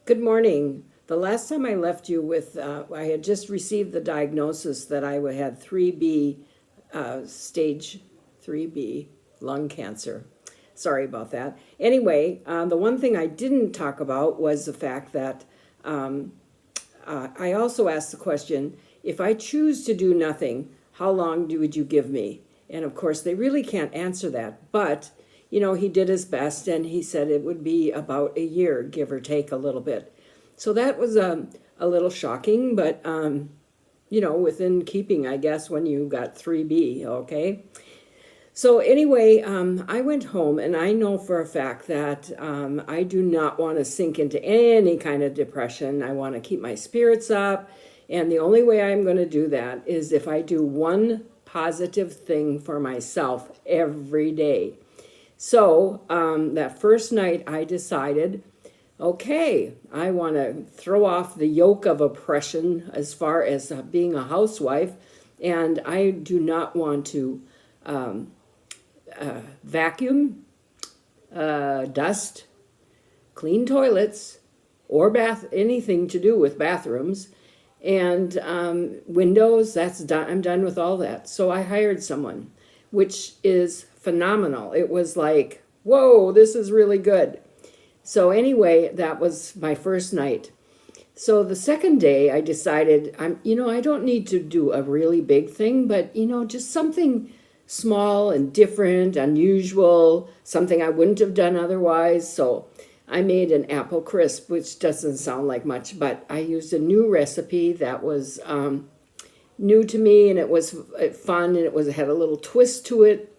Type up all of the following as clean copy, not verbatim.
Good morning. The last time I left you with, I had just received the diagnosis that I had 3B, stage 3B lung cancer. Sorry about that. Anyway, the one thing I didn't talk about was the fact that I also asked the question, if I choose to do nothing, how long would you give me? And of course, they really can't answer that. But, he did his best and he said it would be about a year, give or take a little bit. So that was a little shocking, but, within keeping, I guess, when you got 3B, okay? So anyway, I went home and I know for a fact that I do not want to sink into any kind of depression. I want to keep my spirits up. And the only way I'm going to do that is if I do one positive thing for myself every day. So that first night I decided, okay, I want to throw off the yoke of oppression as far as being a housewife. And I do not want to vacuum, dust, clean toilets, or anything to do with bathrooms, and windows. That's done. I'm done with all that. So I hired someone, which is phenomenal. It was like, whoa, this is really good. So anyway, that was my first night. So the second day, I decided, I don't need to do a really big thing, but just something small and different, unusual, something I wouldn't have done otherwise. So I made an apple crisp, which doesn't sound like much, but I used a new recipe that was new to me, and it was fun, and it had a little twist to it,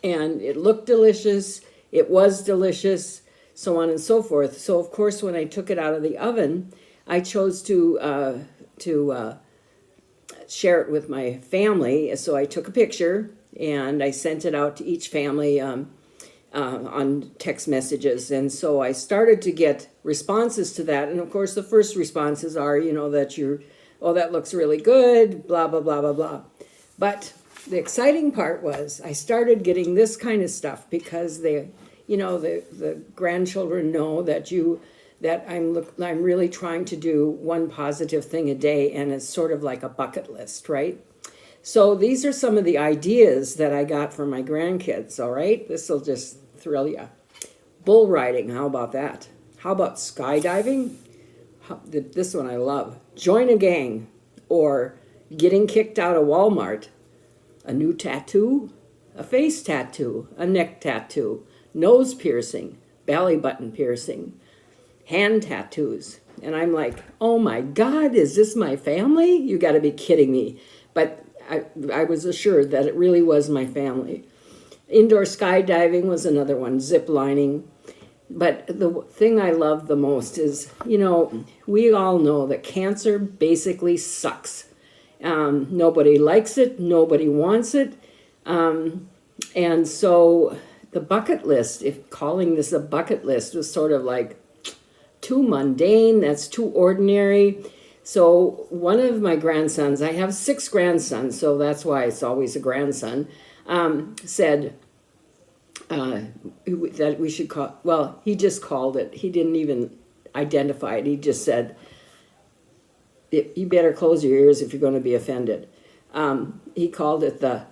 and it looked delicious. It was delicious, so on and so forth. So of course, when I took it out of the oven, I chose to share it with my family. So I took a picture and I sent it out to each family on text messages. And so I started to get responses to that. And of course, the first responses are, that that looks really good, blah, blah, blah, blah, blah. But the exciting part was I started getting this kind of stuff because the grandchildren know that I'm really trying to do one positive thing a day, and it's sort of like a bucket list, right? So these are some of the ideas that I got from my grandkids, all right? This will just thrill you. Bull riding, how about that? How about skydiving? This one I love. Join a gang, or getting kicked out of Walmart. A new tattoo, a face tattoo, a neck tattoo, nose piercing, belly button piercing, hand tattoos. And I'm like, oh my God, is this my family? You got to be kidding me. But I was assured that it really was my family. Indoor skydiving was another one, zip lining. But the thing I love the most is, we all know that cancer basically sucks. Nobody likes it. Nobody wants it. And so the bucket list, if calling this a bucket list, was sort of like too mundane. That's too ordinary. So one of my grandsons, I have 6 grandsons, so that's why it's always a grandson, said that we should call, he just called it. He didn't even identify it. He just said, you better close your ears if you're going to be offended. He called it the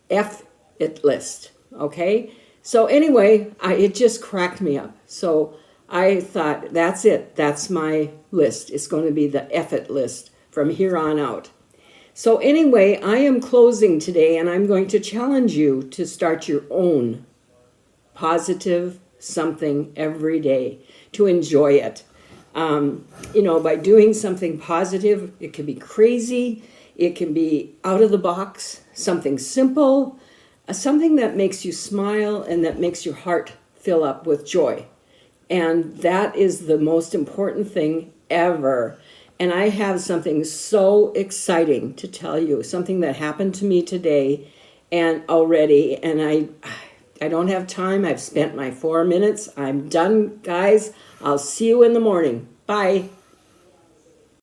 F-it list, okay? So anyway, it just cracked me up. So I thought, that's it. That's my list. It's going to be the F-it list from here on out. So anyway, I am closing today, and I'm going to challenge you to start your own positive something every day, to enjoy it. By doing something positive, it can be crazy, it can be out of the box, something simple, something that makes you smile and that makes your heart fill up with joy. And that is the most important thing ever. And I have something so exciting to tell you, something that happened to me today and already, and I don't have time. I've spent my 4 minutes. I'm done, guys. I'll see you in the morning. Bye.